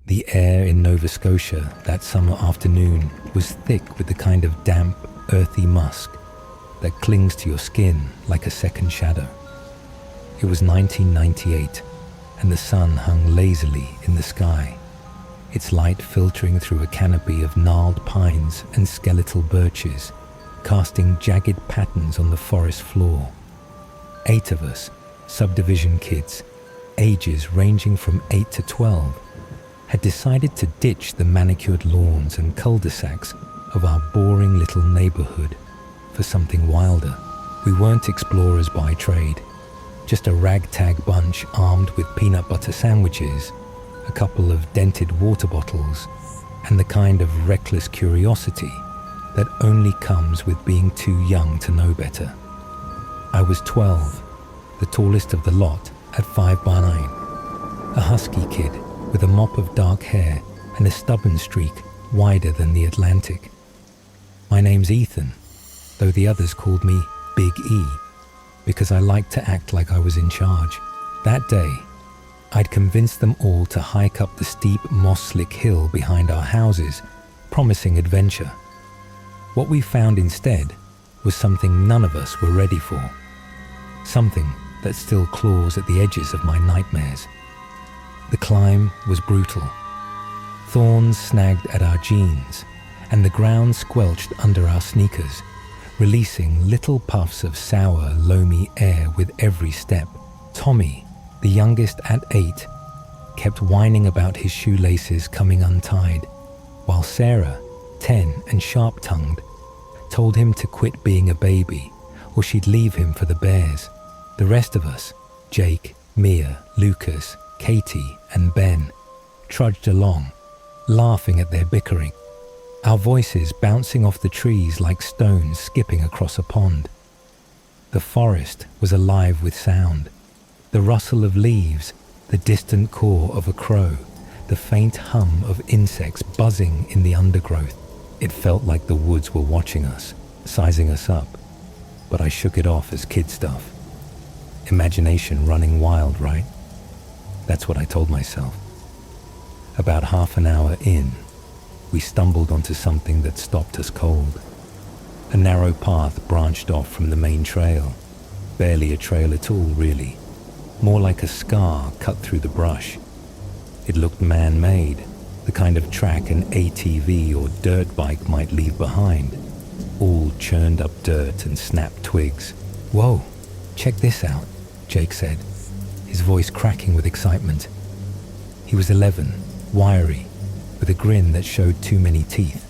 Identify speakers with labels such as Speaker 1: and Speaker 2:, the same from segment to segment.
Speaker 1: The air in Nova Scotia that summer afternoon was thick with the kind of damp, earthy musk that clings to your skin like a second shadow. It was 1998, and the sun hung lazily in the sky, its light filtering through a canopy of gnarled pines and skeletal birches, casting jagged patterns on the forest floor. 8 of us, subdivision kids, ages ranging from 8 to 12, had decided to ditch the manicured lawns and cul-de-sacs of our boring little neighborhood for something wilder. We weren't explorers by trade, just a ragtag bunch armed with peanut butter sandwiches, a couple of dented water bottles, and the kind of reckless curiosity that only comes with being too young to know better. I was 12, the tallest of the lot at 5'9", a husky kid with a mop of dark hair and a stubborn streak wider than the Atlantic. My name's Ethan, though the others called me Big E, because I liked to act like I was in charge. That day, I'd convinced them all to hike up the steep moss-slick hill behind our houses, promising adventure. What we found instead was something none of us were ready for. Something that still claws at the edges of my nightmares. The climb was brutal. Thorns snagged at our jeans, and the ground squelched under our sneakers, releasing little puffs of sour, loamy air with every step. Tommy, the youngest at 8, kept whining about his shoelaces coming untied, while Sarah, 10 and sharp-tongued, told him to quit being a baby, or she'd leave him for the bears. The rest of us, Jake, Mia, Lucas, Katie and Ben, trudged along, laughing at their bickering, our voices bouncing off the trees like stones skipping across a pond. The forest was alive with sound, the rustle of leaves, the distant caw of a crow, the faint hum of insects buzzing in the undergrowth. It felt like the woods were watching us, sizing us up, but I shook it off as kid stuff. Imagination running wild, right? That's what I told myself. About half an hour in, we stumbled onto something that stopped us cold. A narrow path branched off from the main trail. Barely a trail at all, really. More like a scar cut through the brush. It looked man-made, the kind of track an ATV or dirt bike might leave behind. All churned up dirt and snapped twigs. "Whoa, check this out," Jake said, his voice cracking with excitement. He was 11, wiry, with a grin that showed too many teeth.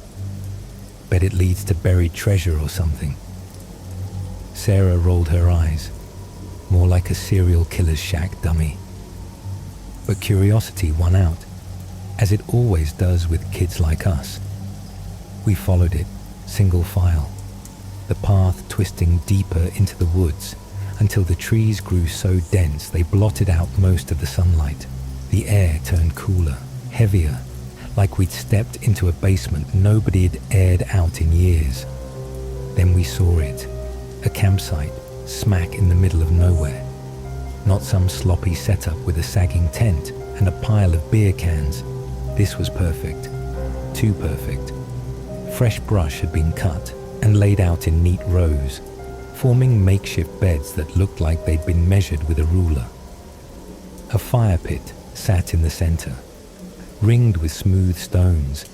Speaker 1: Bet it leads to buried treasure or something. Sarah rolled her eyes, more like a serial killer's shack dummy. But curiosity won out, as it always does with kids like us. We followed it, single file, the path twisting deeper into the woods, until the trees grew so dense they blotted out most of the sunlight. The air turned cooler, heavier, like we'd stepped into a basement nobody had aired out in years. Then we saw it, a campsite, smack in the middle of nowhere. Not some sloppy setup with a sagging tent and a pile of beer cans. This was perfect, too perfect. Fresh brush had been cut and laid out in neat rows, forming makeshift beds that looked like they'd been measured with a ruler. A fire pit sat in the center, ringed with smooth stones,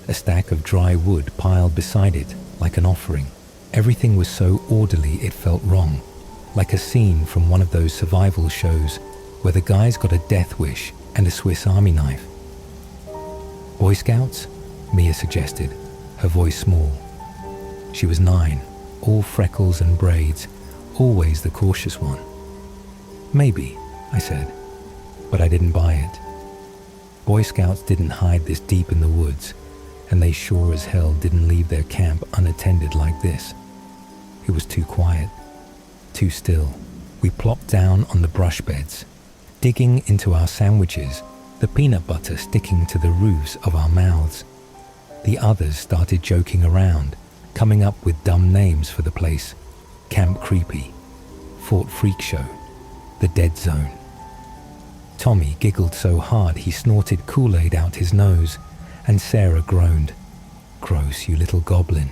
Speaker 1: a stack of dry wood piled beside it like an offering. Everything was so orderly it felt wrong, like a scene from one of those survival shows where the guy's got a death wish and a Swiss Army knife. "Boy Scouts?" Mia suggested, her voice small. She was 9, all freckles and braids, always the cautious one. "Maybe," I said, but I didn't buy it. Boy Scouts didn't hide this deep in the woods, and they sure as hell didn't leave their camp unattended like this. It was too quiet, too still. We plopped down on the brush beds, digging into our sandwiches, the peanut butter sticking to the roofs of our mouths. The others started joking around, coming up with dumb names for the place. Camp Creepy, Fort Freak Show, the Dead Zone. Tommy giggled so hard he snorted Kool-Aid out his nose, and Sarah groaned, "Gross, you little goblin."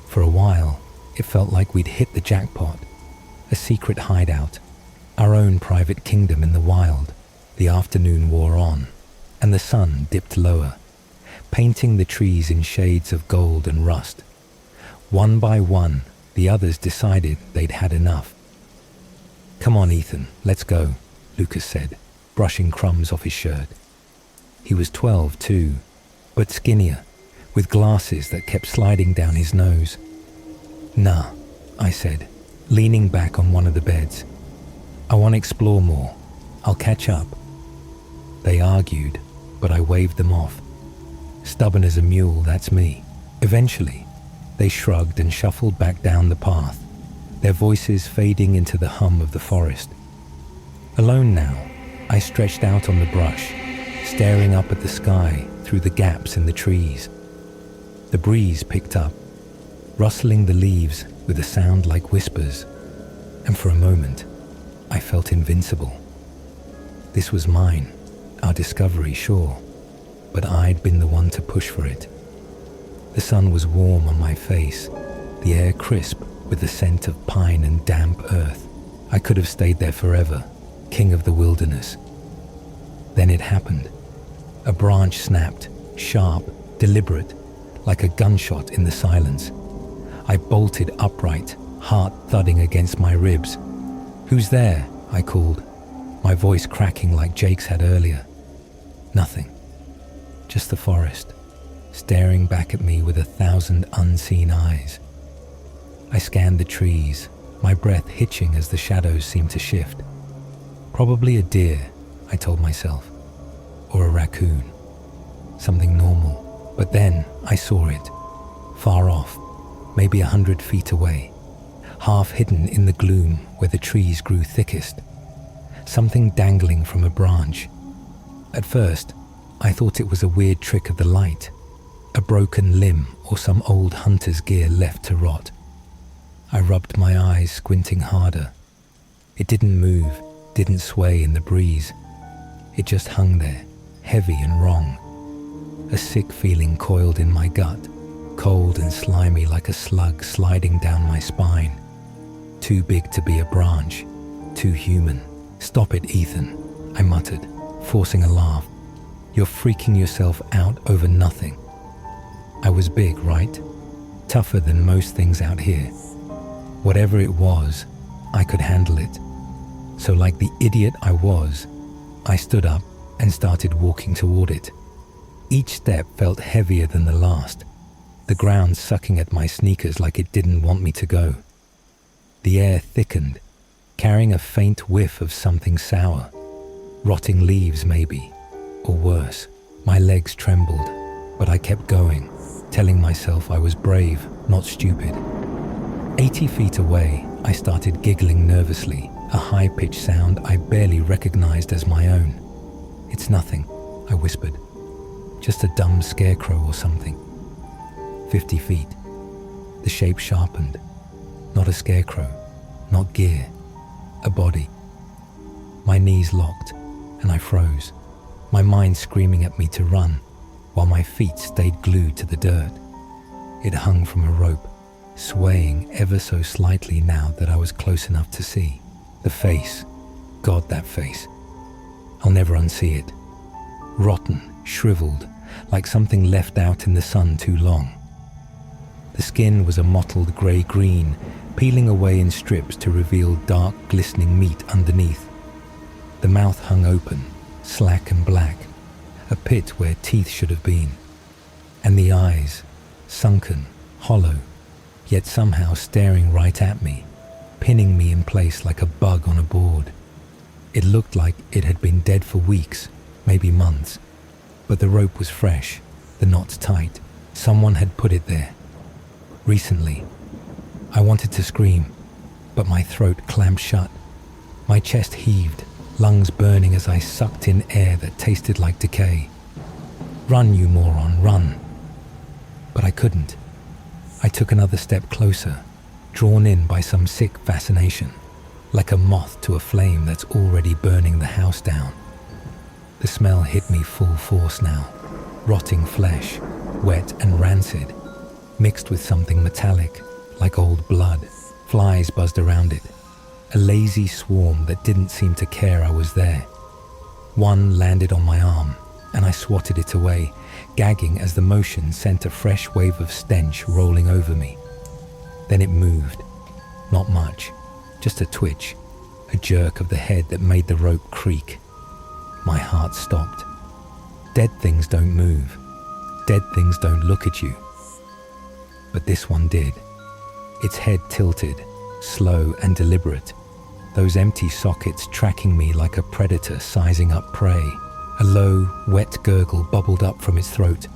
Speaker 1: For a while, it felt like we'd hit the jackpot, a secret hideout, our own private kingdom in the wild. The afternoon wore on, and the sun dipped lower, painting the trees in shades of gold and rust. One by one, the others decided they'd had enough. "Come on, Ethan, let's go," Lucas said, brushing crumbs off his shirt. He was 12 too, but skinnier, with glasses that kept sliding down his nose. "Nah," I said, leaning back on one of the beds. "I want to explore more. I'll catch up." They argued, but I waved them off. Stubborn as a mule, that's me. Eventually, they shrugged and shuffled back down the path, their voices fading into the hum of the forest. Alone now, I stretched out on the brush, staring up at the sky through the gaps in the trees. The breeze picked up, rustling the leaves with a sound like whispers, and for a moment, I felt invincible. This was mine, our discovery, sure, but I'd been the one to push for it. The sun was warm on my face, the air crisp with the scent of pine and damp earth. I could have stayed there forever, king of the wilderness. Then it happened. A branch snapped, sharp, deliberate, like a gunshot in the silence. I bolted upright, heart thudding against my ribs. "Who's there?" I called, my voice cracking like Jake's had earlier. Nothing. Just the forest, staring back at me with 1,000 unseen eyes. I scanned the trees, my breath hitching as the shadows seemed to shift. Probably a deer, I told myself, or a raccoon. Something normal. But then I saw it, far off, maybe 100 feet away, half hidden in the gloom where the trees grew thickest. Something dangling from a branch. At first, I thought it was a weird trick of the light, a broken limb or some old hunter's gear left to rot. I rubbed my eyes, squinting harder. It didn't move, didn't sway in the breeze. It just hung there, heavy and wrong. A sick feeling coiled in my gut, cold and slimy like a slug sliding down my spine. Too big to be a branch, too human. "Stop it, Ethan," I muttered, forcing a laugh. "You're freaking yourself out over nothing." I was big, right? Tougher than most things out here. Whatever it was, I could handle it. So like the idiot I was, I stood up and started walking toward it. Each step felt heavier than the last, the ground sucking at my sneakers like it didn't want me to go. The air thickened, carrying a faint whiff of something sour. Rotting leaves, maybe, or worse. My legs trembled, but I kept going, telling myself I was brave, not stupid. 80 feet away, I started giggling nervously, a high-pitched sound I barely recognized as my own. "It's nothing," I whispered. "Just a dumb scarecrow or something." 50 feet. The shape sharpened. Not a scarecrow, not gear, a body. My knees locked, and I froze, my mind screaming at me to run, while my feet stayed glued to the dirt. It hung from a rope, swaying ever so slightly now that I was close enough to see. The face. God, that face. I'll never unsee it. Rotten, shriveled, like something left out in the sun too long. The skin was a mottled grey-green, peeling away in strips to reveal dark, glistening meat underneath. The mouth hung open, slack and black, a pit where teeth should have been. And the eyes, sunken, hollow, yet somehow staring right at me, pinning me in place like a bug on a board. It looked like it had been dead for weeks, maybe months, but the rope was fresh, the knots tight. Someone had put it there. Recently. I wanted to scream, but my throat clamped shut. My chest heaved, lungs burning as I sucked in air that tasted like decay. "Run, you moron, run!" But I couldn't. I took another step closer, drawn in by some sick fascination. like a moth to a flame that's already burning the house down. The smell hit me full force now, rotting flesh, wet and rancid, mixed with something metallic, like old blood. Flies buzzed around it, a lazy swarm that didn't seem to care I was there. One landed on my arm, and I swatted it away, gagging as the motion sent a fresh wave of stench rolling over me. Then it moved. Not much, just a twitch, a jerk of the head that made the rope creak. My heart stopped. Dead things don't move. Dead things don't look at you. But this one did. Its head tilted, slow and deliberate, those empty sockets tracking me like a predator sizing up prey. A low, wet gurgle bubbled up from its throat,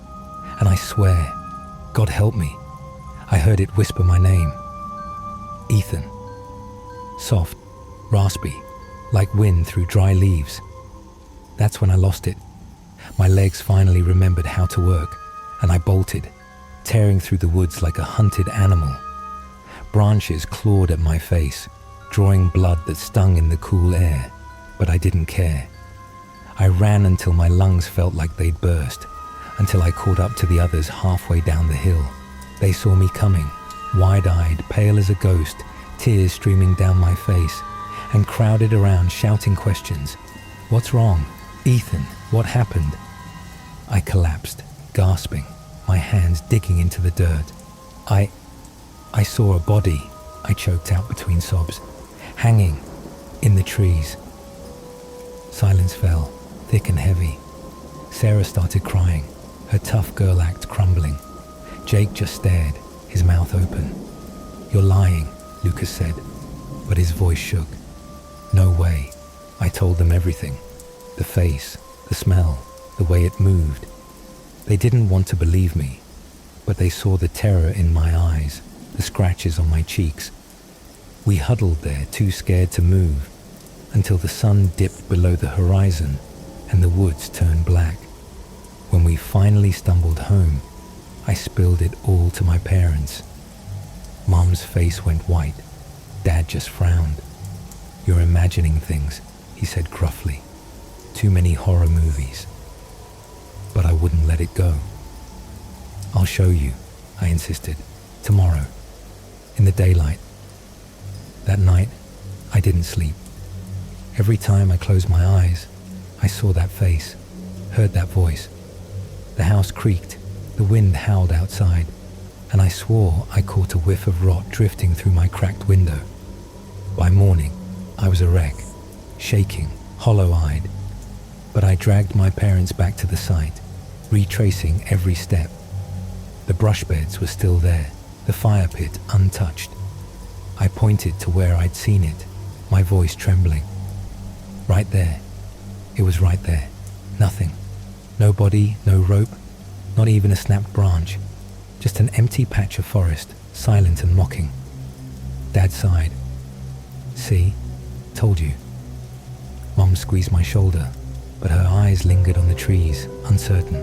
Speaker 1: and I swear, God help me, I heard it whisper my name. Ethan. Soft, raspy, like wind through dry leaves. That's when I lost it. My legs finally remembered how to work, and I bolted, tearing through the woods like a hunted animal. Branches clawed at my face, drawing blood that stung in the cool air, but I didn't care. I ran until my lungs felt like they'd burst, until I caught up to the others halfway down the hill. They saw me coming, wide-eyed, pale as a ghost, tears streaming down my face, and crowded around shouting questions. What's wrong? Ethan, what happened? I collapsed, gasping, my hands digging into the dirt. I saw a body, I choked out between sobs, hanging in the trees. Silence fell, thick and heavy. Sarah started crying, her tough girl act crumbling. Jake just stared, his mouth open. You're lying, Lucas said, but his voice shook. No way. I told them everything. The face, the smell, the way it moved. They didn't want to believe me, but they saw the terror in my eyes, the scratches on my cheeks. We huddled there, too scared to move, until the sun dipped below the horizon and the woods turned black. When we finally stumbled home, I spilled it all to my parents. Mom's face went white. Dad just frowned. You're imagining things, he said gruffly. Too many horror movies. But I wouldn't let it go. I'll show you, I insisted. Tomorrow. In the daylight. That night, I didn't sleep. Every time I closed my eyes, I saw that face, heard that voice. The house creaked, the wind howled outside, and I swore I caught a whiff of rot drifting through my cracked window. By morning, I was a wreck, shaking, hollow-eyed. But I dragged my parents back to the site, retracing every step. The brush beds were still there, the fire pit untouched. I pointed to where I'd seen it, my voice trembling. Right there. It was right there. Nothing. No body, no rope, not even a snapped branch. Just an empty patch of forest, silent and mocking. Dad sighed. See? Told you. Mom squeezed my shoulder, but her eyes lingered on the trees, uncertain.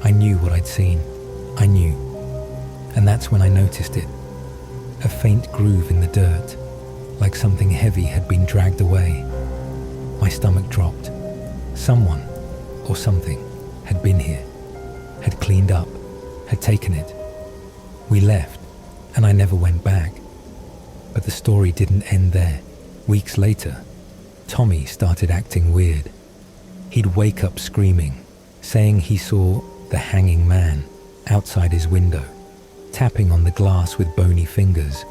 Speaker 1: I knew what I'd seen. I knew. And that's when I noticed it. A faint groove in the dirt, like something heavy had been dragged away. My stomach dropped. Someone, or something, had been here, had cleaned up, had taken it. We left, and I never went back. But the story didn't end there. Weeks later, Tommy started acting weird. He'd wake up screaming, saying he saw the hanging man outside his window, tapping on the glass with bony fingers.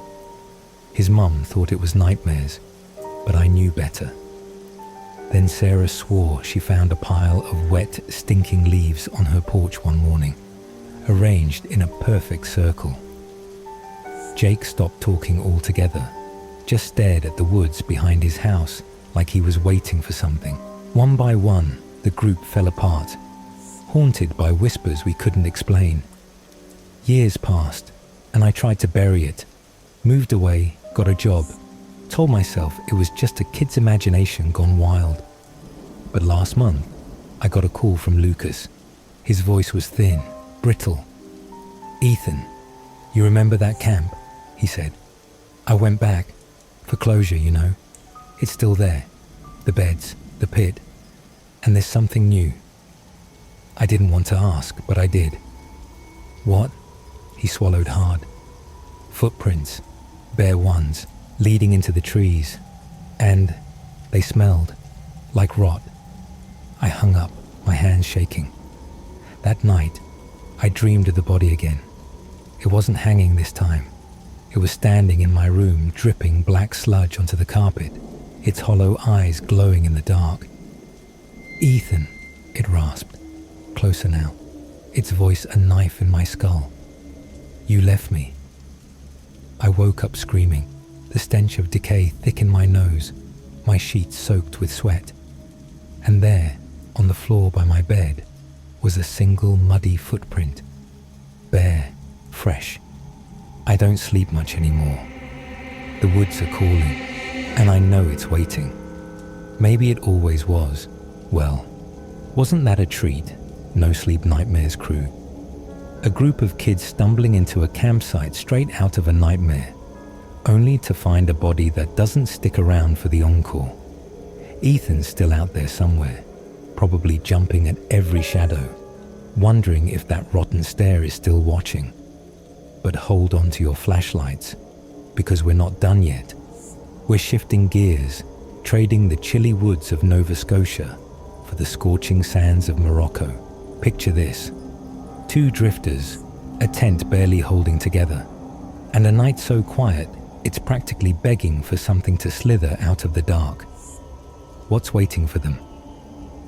Speaker 1: His mum thought it was nightmares, but I knew better. Then Sarah swore she found a pile of wet, stinking leaves on her porch one morning, arranged in a perfect circle. Jake stopped talking altogether, just stared at the woods behind his house like he was waiting for something. One by one, the group fell apart, haunted by whispers we couldn't explain. Years passed, and I tried to bury it, moved away, got a job, told myself it was just a kid's imagination gone wild. But last month, I got a call from Lucas. His voice was thin, brittle. "Ethan, you remember that camp?" he said. "I went back, for closure, you know, It's still there. The beds, the pit, and there's something new. I didn't want to ask, but I did. What? He swallowed hard. Footprints, bare ones, leading into the trees, and they smelled like rot. I hung up, my hands shaking. That night, I dreamed of the body again. It wasn't hanging this time. It was standing in my room, dripping black sludge onto the carpet, its hollow eyes glowing in the dark. "Ethan," it rasped, closer now, its voice a knife in my skull. "You left me." I woke up screaming, the stench of decay thick in my nose, my sheets soaked with sweat. And there, on the floor by my bed, was a single muddy footprint, bare, fresh. I don't sleep much anymore. The woods are calling, and I know it's waiting. Maybe it always was. Well, wasn't that a treat? No Sleep Nightmares crew. A group of kids stumbling into a campsite straight out of a nightmare, only to find a body that doesn't stick around for the encore. Ethan's still out there somewhere, probably jumping at every shadow, wondering if that rotten stare is still watching. But hold on to your flashlights, because we're not done yet. We're shifting gears, trading the chilly woods of Nova Scotia for the scorching sands of Morocco. Picture this: 2 drifters, a tent barely holding together, and a night so quiet it's practically begging for something to slither out of the dark. What's waiting for them?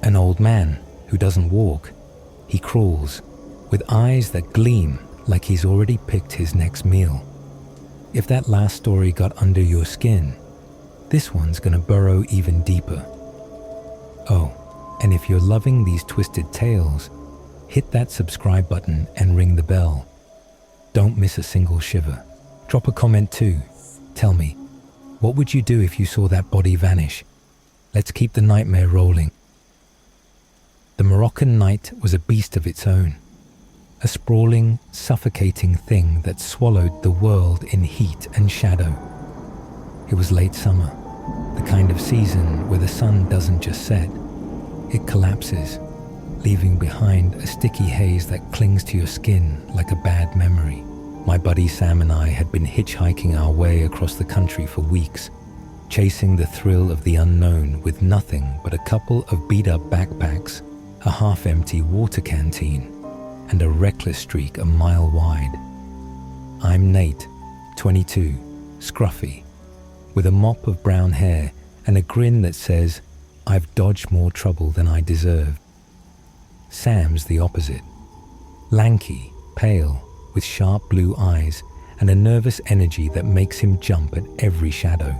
Speaker 1: An old man who doesn't walk. He crawls, with eyes that gleam like he's already picked his next meal. If that last story got under your skin, this one's gonna burrow even deeper. Oh, and if you're loving these twisted tales, hit that subscribe button and ring the bell. Don't miss a single shiver. Drop a comment too. Tell me, what would you do if you saw that body vanish? Let's keep the nightmare rolling. The Moroccan night was a beast of its own. A sprawling, suffocating thing that swallowed the world in heat and shadow. It was late summer, the kind of season where the sun doesn't just set, it collapses, leaving behind a sticky haze that clings to your skin like a bad memory. My buddy Sam and I had been hitchhiking our way across the country for weeks, chasing the thrill of the unknown with nothing but a couple of beat-up backpacks, a half-empty water canteen, and a reckless streak a mile wide. I'm Nate, 22, scruffy, with a mop of brown hair and a grin that says, I've dodged more trouble than I deserve. Sam's the opposite. Lanky, pale, with sharp blue eyes and a nervous energy that makes him jump at every shadow.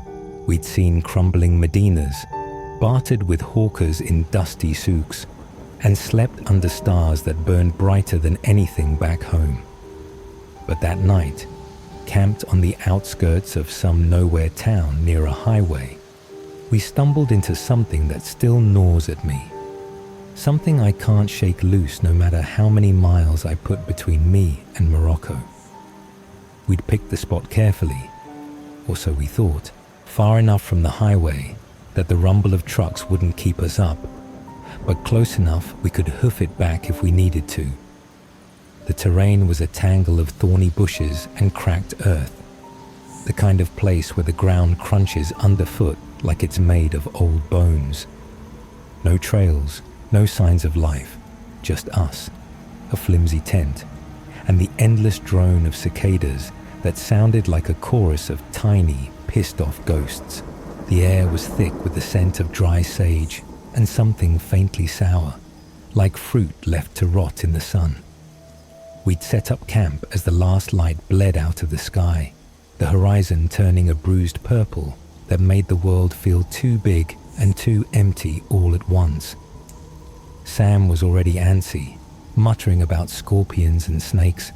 Speaker 1: We'd seen crumbling Medinas, bartered with hawkers in dusty souks, and slept under stars that burned brighter than anything back home. But that night, camped on the outskirts of some nowhere town near a highway, we stumbled into something that still gnaws at me. Something I can't shake loose no matter how many miles I put between me and Morocco. We'd picked the spot carefully, or so we thought, far enough from the highway that the rumble of trucks wouldn't keep us up, but close enough we could hoof it back if we needed to. The terrain was a tangle of thorny bushes and cracked earth, the kind of place where the ground crunches underfoot like it's made of old bones. No trails, no signs of life, just us, a flimsy tent, and the endless drone of cicadas that sounded like a chorus of tiny, pissed-off ghosts. The air was thick with the scent of dry sage and something faintly sour, like fruit left to rot in the sun. We'd set up camp as the last light bled out of the sky, the horizon turning a bruised purple that made the world feel too big and too empty all at once. Sam was already antsy, muttering about scorpions and snakes,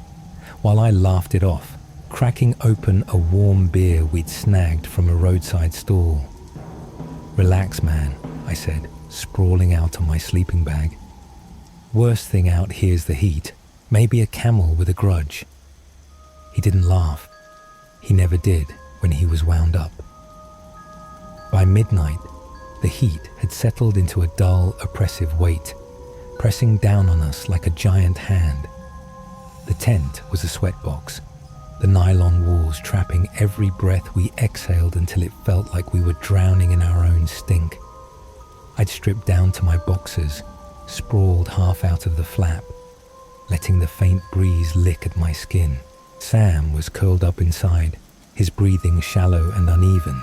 Speaker 1: while I laughed it off, cracking open a warm beer we'd snagged from a roadside stall. Relax, man, I said, sprawling out on my sleeping bag. Worst thing out here's the heat, maybe a camel with a grudge. He didn't laugh. He never did when he was wound up. By midnight, the heat had settled into a dull, oppressive weight, pressing down on us like a giant hand. The tent was a sweatbox, the nylon walls trapping every breath we exhaled until it felt like we were drowning in our own stink. I'd stripped down to my boxers, sprawled half out of the flap, letting the faint breeze lick at my skin. Sam was curled up inside, his breathing shallow and uneven,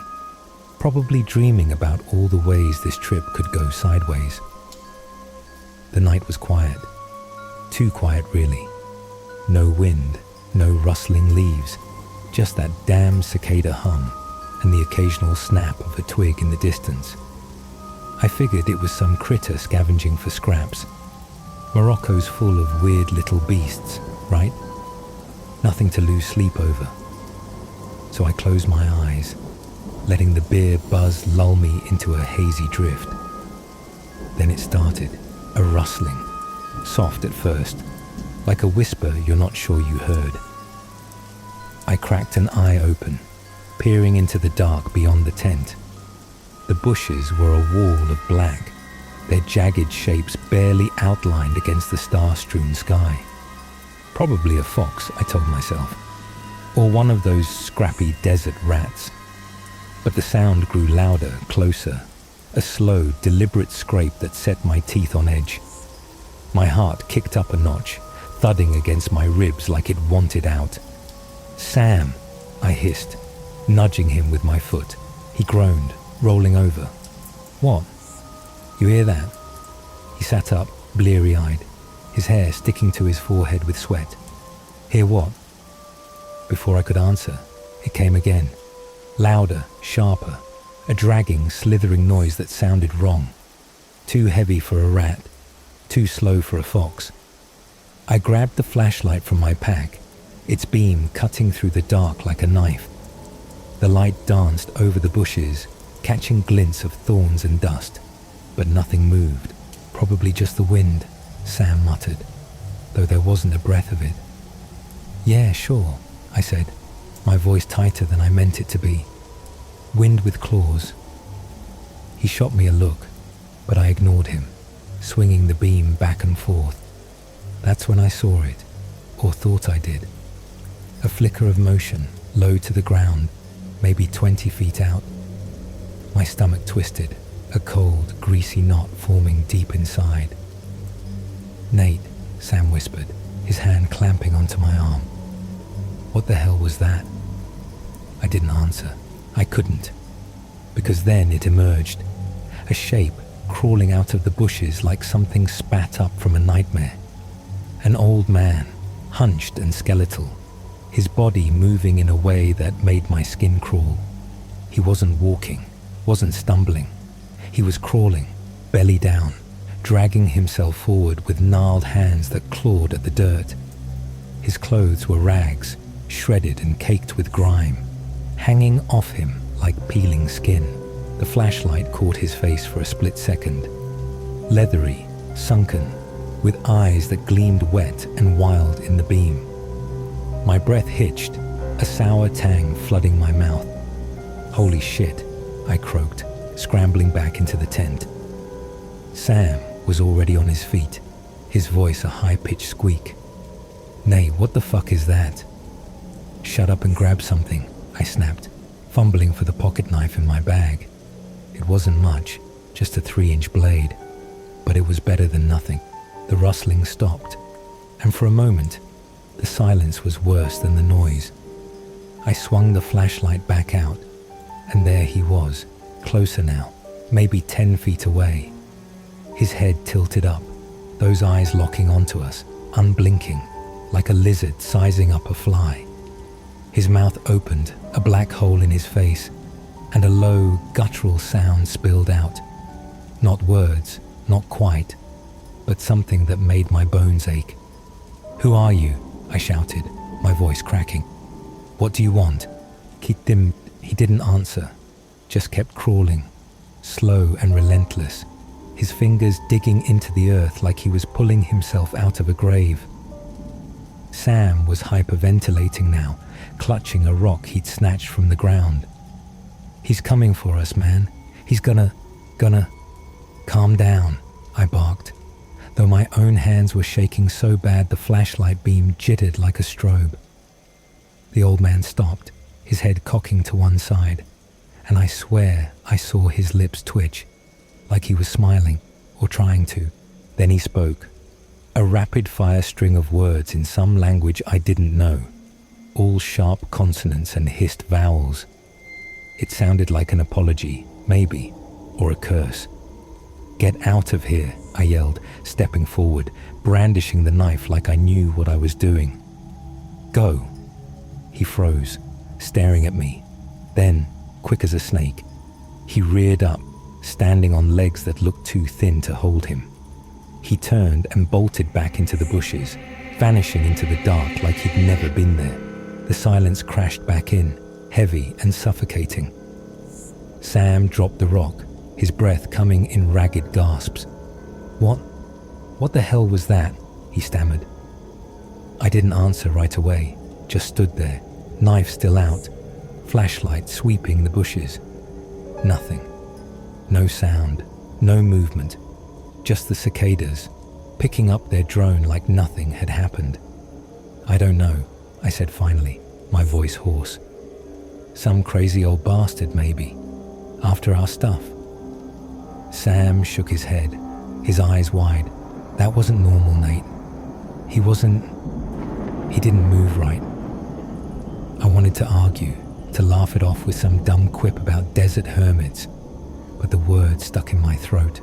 Speaker 1: probably dreaming about all the ways this trip could go sideways. The night was quiet. Too quiet, really. No wind, no rustling leaves, just that damn cicada hum and the occasional snap of a twig in the distance. I figured it was some critter scavenging for scraps. Morocco's full of weird little beasts, right? Nothing to lose sleep over. So I closed my eyes, letting the beer buzz lull me into a hazy drift. Then it started, a rustling, soft at first, like a whisper you're not sure you heard. I cracked an eye open, peering into the dark beyond the tent. The bushes were a wall of black, their jagged shapes barely outlined against the star-strewn sky. Probably a fox, I told myself, or one of those scrappy desert rats. But the sound grew louder, closer, a slow, deliberate scrape that set my teeth on edge. My heart kicked up a notch, thudding against my ribs like it wanted out. "Sam," I hissed, nudging him with my foot. He groaned, rolling over. "What? You hear that?" He sat up, bleary-eyed, his hair sticking to his forehead with sweat. "Hear what?" Before I could answer, it came again. Louder, sharper, a dragging, slithering noise that sounded wrong. Too heavy for a rat, too slow for a fox. I grabbed the flashlight from my pack, its beam cutting through the dark like a knife. The light danced over the bushes, catching glints of thorns and dust, but nothing moved. "Probably just the wind," Sam muttered, though there wasn't a breath of it. "Yeah, sure," I said, my voice tighter than I meant it to be. "Wind with claws." He shot me a look, but I ignored him, swinging the beam back and forth. That's when I saw it, or thought I did. A flicker of motion, low to the ground, maybe 20 feet out. My stomach twisted, a cold, greasy knot forming deep inside. "Nate," Sam whispered, his hand clamping onto my arm. "What the hell was that?" I didn't answer. I couldn't. Because then it emerged, a shape crawling out of the bushes like something spat up from a nightmare. An old man, hunched and skeletal, his body moving in a way that made my skin crawl. He wasn't walking, wasn't stumbling. He was crawling, belly down, dragging himself forward with gnarled hands that clawed at the dirt. His clothes were rags, shredded and caked with grime, hanging off him like peeling skin. The flashlight caught his face for a split second. Leathery, sunken, with eyes that gleamed wet and wild in the beam. My breath hitched, a sour tang flooding my mouth. "Holy shit," I croaked, scrambling back into the tent. Sam was already on his feet, his voice a high-pitched squeak. "Nate, what the fuck is that?" "Shut up and grab something," I snapped, fumbling for the pocket knife in my bag. It wasn't much, just a 3-inch blade, but it was better than nothing. The rustling stopped, and for a moment, the silence was worse than the noise. I swung the flashlight back out, and there he was, closer now, maybe 10 feet away. His head tilted up, those eyes locking onto us, unblinking, like a lizard sizing up a fly. His mouth opened, a black hole in his face, and a low, guttural sound spilled out. Not words, not quite, but something that made my bones ache. "Who are you?" I shouted, my voice cracking. "What do you want?" He didn't answer, just kept crawling, slow and relentless, his fingers digging into the earth like he was pulling himself out of a grave. Sam was hyperventilating now, clutching a rock he'd snatched from the ground. "He's coming for us, man. He's gonna... Calm down, I barked, though my own hands were shaking so bad the flashlight beam jittered like a strobe. The old man stopped, his head cocking to one side, and I swear I saw his lips twitch, like he was smiling or trying to. Then he spoke, a rapid-fire string of words in some language I didn't know, all sharp consonants and hissed vowels. It sounded like an apology, maybe, or a curse. "Get out of here," I yelled, stepping forward, brandishing the knife like I knew what I was doing. "Go." He froze, staring at me. Then, quick as a snake, he reared up, standing on legs that looked too thin to hold him. He turned and bolted back into the bushes, vanishing into the dark like he'd never been there. The silence crashed back in, heavy and suffocating. Sam dropped the rock, his breath coming in ragged gasps. What the hell was that?" he stammered. I didn't answer right away, just stood there, knife still out, flashlight sweeping the bushes. Nothing. No sound, no movement, just the cicadas, picking up their drone like nothing had happened. "I don't know," I said finally, my voice hoarse. "Some crazy old bastard, maybe, after our stuff." Sam shook his head, his eyes wide. "That wasn't normal, Nate. He didn't move right." I wanted to argue, to laugh it off with some dumb quip about desert hermits, but the words stuck in my throat,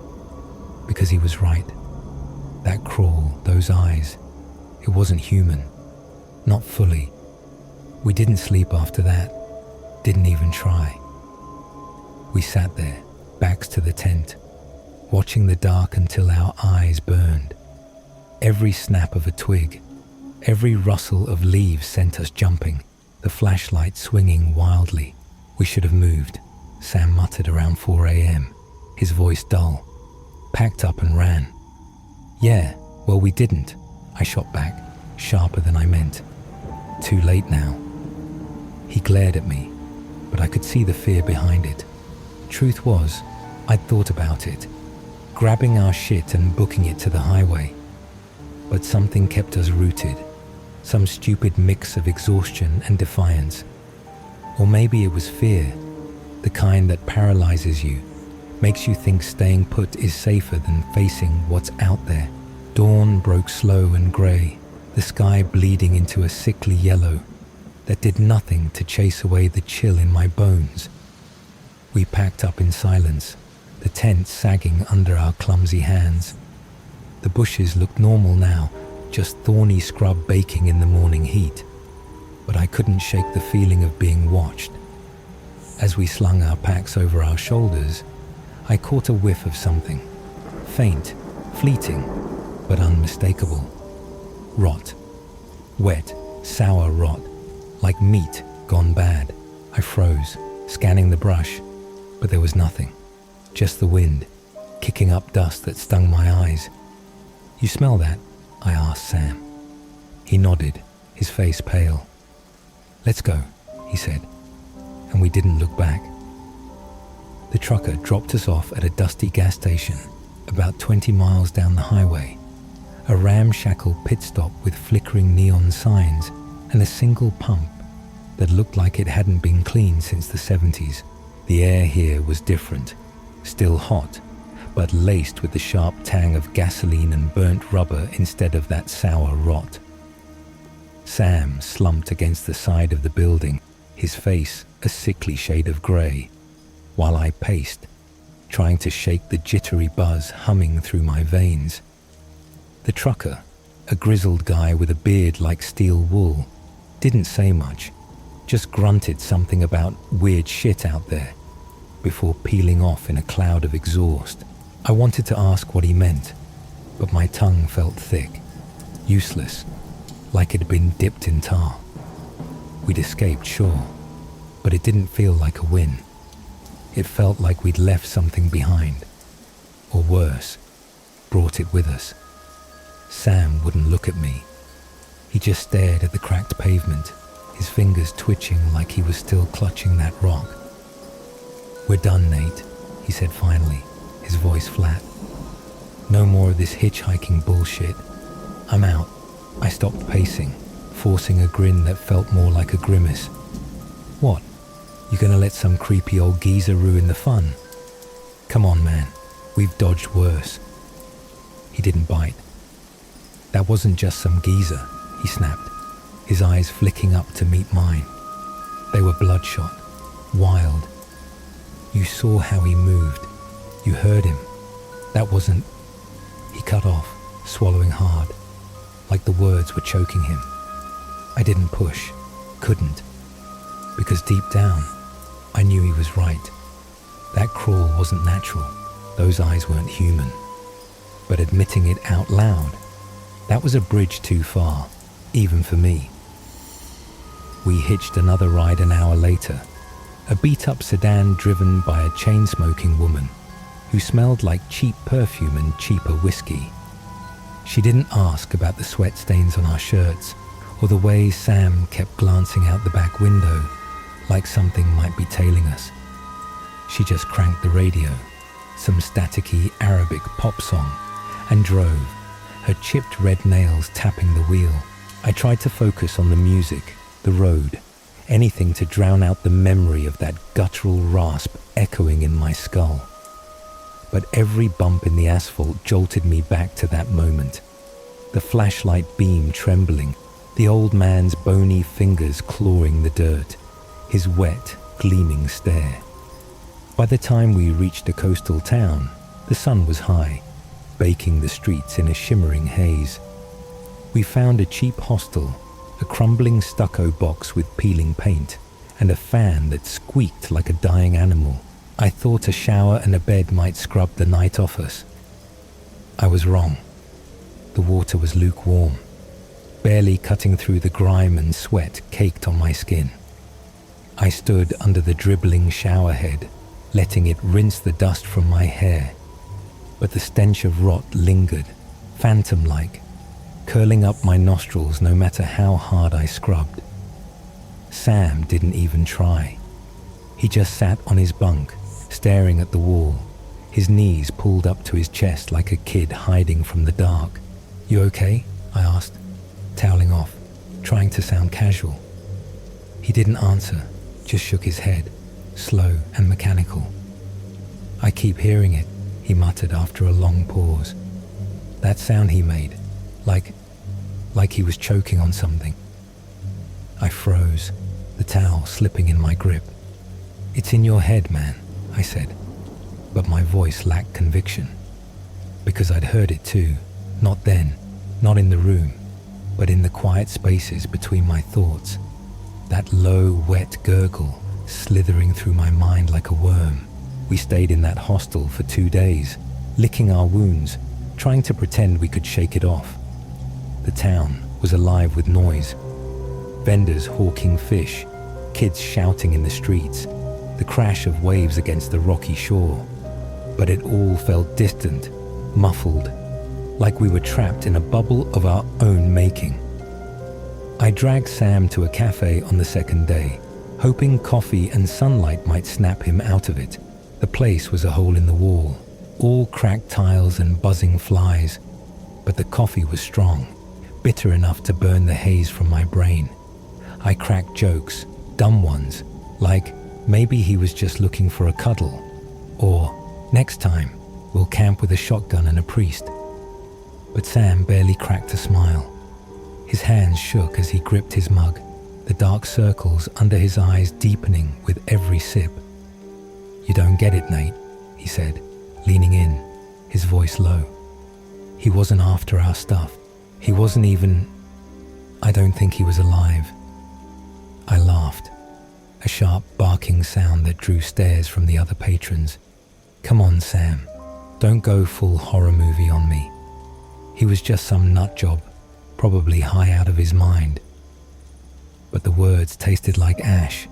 Speaker 1: because he was right. That crawl, those eyes, it wasn't human, not fully. We didn't sleep after that, didn't even try. We sat there, backs to the tent, watching the dark until our eyes burned. Every snap of a twig, every rustle of leaves sent us jumping, the flashlight swinging wildly. "We should have moved," Sam muttered around 4 a.m., his voice dull. "Packed up and ran." "Yeah, well, we didn't," I shot back, sharper than I meant. "Too late now." He glared at me, but I could see the fear behind it. Truth was, I'd thought about it, grabbing our shit and booking it to the highway. But something kept us rooted, some stupid mix of exhaustion and defiance. Or maybe it was fear, the kind that paralyzes you, makes you think staying put is safer than facing what's out there. Dawn broke slow and grey, the sky bleeding into a sickly yellow that did nothing to chase away the chill in my bones. We packed up in silence, the tent sagging under our clumsy hands. The bushes looked normal now, just thorny scrub baking in the morning heat. But I couldn't shake the feeling of being watched. As we slung our packs over our shoulders, I caught a whiff of something. Faint, fleeting, but unmistakable. Rot. Wet, sour rot, like meat gone bad. I froze, scanning the brush, but there was nothing. Just the wind, kicking up dust that stung my eyes. "You smell that?" I asked Sam. He nodded, his face pale. "Let's go," he said, and we didn't look back. The trucker dropped us off at a dusty gas station about 20 miles down the highway, a ramshackle pit stop with flickering neon signs and a single pump that looked like it hadn't been cleaned since the 70s. The air here was different, still hot, but laced with the sharp tang of gasoline and burnt rubber instead of that sour rot. Sam slumped against the side of the building, his face a sickly shade of grey, while I paced, trying to shake the jittery buzz humming through my veins. The trucker, a grizzled guy with a beard like steel wool, didn't say much, just grunted something about weird shit out there, before peeling off in a cloud of exhaust. I wanted to ask what he meant, but my tongue felt thick, useless, like it had been dipped in tar. We'd escaped, sure, but it didn't feel like a win. It felt like we'd left something behind, or worse, brought it with us. Sam wouldn't look at me. He just stared at the cracked pavement, his fingers twitching like he was still clutching that rock. "We're done, Nate," he said finally, his voice flat. "No more of this hitchhiking bullshit. I'm out." I stopped pacing, forcing a grin that felt more like a grimace. "What? You gonna let some creepy old geezer ruin the fun? Come on, man. We've dodged worse." He didn't bite. "That wasn't just some geezer," he snapped, his eyes flicking up to meet mine. They were bloodshot, wild. "You saw how he moved. You heard him. That wasn't..." He cut off, swallowing hard, like the words were choking him. I didn't push, couldn't, because deep down, I knew he was right. That crawl wasn't natural. Those eyes weren't human. But admitting it out loud, that was a bridge too far, even for me. We hitched another ride an hour later, a beat-up sedan driven by a chain-smoking woman who smelled like cheap perfume and cheaper whiskey. She didn't ask about the sweat stains on our shirts or the way Sam kept glancing out the back window like something might be tailing us. She just cranked the radio, some staticky Arabic pop song, and drove, her chipped red nails tapping the wheel. I tried to focus on the music, the road, anything to drown out the memory of that guttural rasp echoing in my skull. But every bump in the asphalt jolted me back to that moment. The flashlight beam trembling, the old man's bony fingers clawing the dirt, his wet, gleaming stare. By the time we reached a coastal town, the sun was high, baking the streets in a shimmering haze. We found a cheap hostel, a crumbling stucco box with peeling paint, and a fan that squeaked like a dying animal. I thought a shower and a bed might scrub the night off us. I was wrong. The water was lukewarm, barely cutting through the grime and sweat caked on my skin. I stood under the dribbling shower head, letting it rinse the dust from my hair. But the stench of rot lingered, phantom-like, curling up my nostrils no matter how hard I scrubbed. Sam didn't even try. He just sat on his bunk, staring at the wall, his knees pulled up to his chest like a kid hiding from the dark. "You okay?" I asked, toweling off, trying to sound casual. He didn't answer, just shook his head, slow and mechanical. "I keep hearing it," he muttered after a long pause. That sound he made, like he was choking on something. I froze, the towel slipping in my grip. "It's in your head, man," I said, but my voice lacked conviction. Because I'd heard it too, not then, not in the room, but in the quiet spaces between my thoughts. That low, wet gurgle slithering through my mind like a worm. We stayed in that hostel for 2 days, licking our wounds, trying to pretend we could shake it off. The town was alive with noise. Vendors hawking fish, kids shouting in the streets, the crash of waves against the rocky shore. But it all felt distant, muffled, like we were trapped in a bubble of our own making. I dragged Sam to a cafe on the second day, hoping coffee and sunlight might snap him out of it. The place was a hole in the wall, all cracked tiles and buzzing flies, but the coffee was strong, bitter enough to burn the haze from my brain. I cracked jokes, dumb ones, like maybe he was just looking for a cuddle, or next time we'll camp with a shotgun and a priest. But Sam barely cracked a smile. His hands shook as he gripped his mug, the dark circles under his eyes deepening with every sip. "You don't get it, Nate," he said, leaning in, his voice low. "He wasn't after our stuff. He wasn't even... I don't think he was alive." I laughed, a sharp barking sound that drew stares from the other patrons. "Come on, Sam. Don't go full horror movie on me. He was just some nut job, probably high out of his mind." But the words tasted like ash.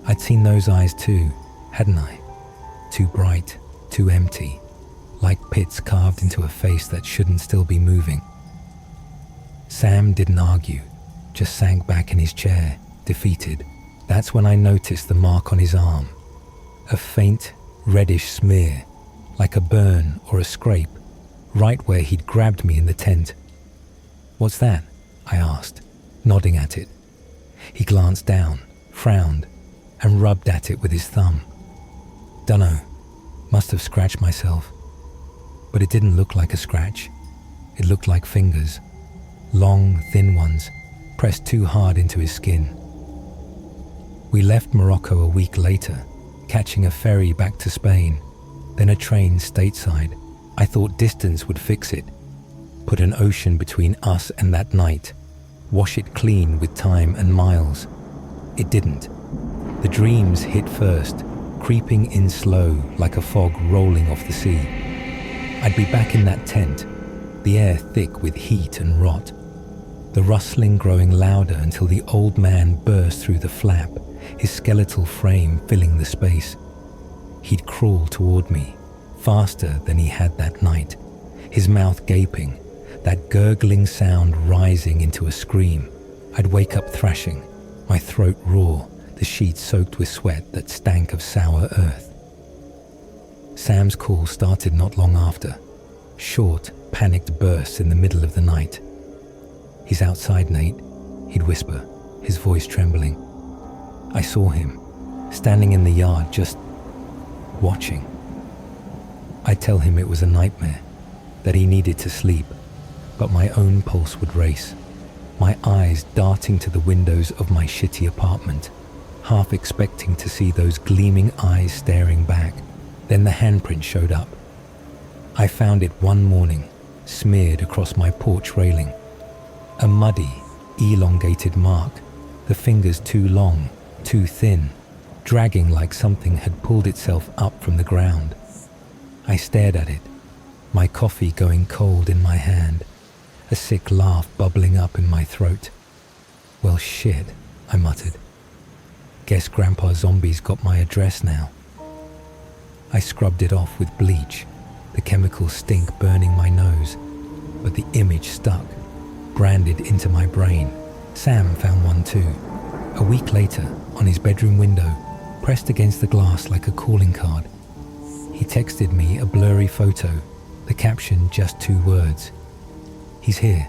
Speaker 1: I'd seen those eyes too, hadn't I? Too bright, too empty, like pits carved into a face that shouldn't still be moving. Sam didn't argue, just sank back in his chair, defeated. That's when I noticed the mark on his arm. A faint, reddish smear, like a burn or a scrape, right where he'd grabbed me in the tent. "What's that?" I asked, nodding at it. He glanced down, frowned, and rubbed at it with his thumb. "Dunno, must have scratched myself." But it didn't look like a scratch. It looked like fingers, long, thin ones, pressed too hard into his skin. We left Morocco a week later, catching a ferry back to Spain, then a train stateside. I thought distance would fix it, put an ocean between us and that night, wash it clean with time and miles. It didn't. The dreams hit first, creeping in slow like a fog rolling off the sea. I'd be back in that tent, the air thick with heat and rot, the rustling growing louder until the old man burst through the flap, his skeletal frame filling the space. He'd crawl toward me, faster than he had that night, his mouth gaping, that gurgling sound rising into a scream. I'd wake up thrashing, my throat raw, the sheets soaked with sweat that stank of sour earth. Sam's call started not long after, short, panicked bursts in the middle of the night. "He's outside, Nate," he'd whisper, his voice trembling. I saw him, standing in the yard just watching. I'd tell him it was a nightmare, that he needed to sleep, but my own pulse would race, my eyes darting to the windows of my shitty apartment, half expecting to see those gleaming eyes staring back. Then the handprint showed up. I found it one morning, smeared across my porch railing. A muddy, elongated mark, the fingers too long, too thin, dragging like something had pulled itself up from the ground. I stared at it, my coffee going cold in my hand, a sick laugh bubbling up in my throat. "Well, shit," I muttered. "Guess Grandpa Zombie's got my address now." I scrubbed it off with bleach, the chemical stink burning my nose, but the image stuck, branded into my brain. Sam found one too. A week later, on his bedroom window, pressed against the glass like a calling card. He texted me a blurry photo, the caption just 2 words. "He's here."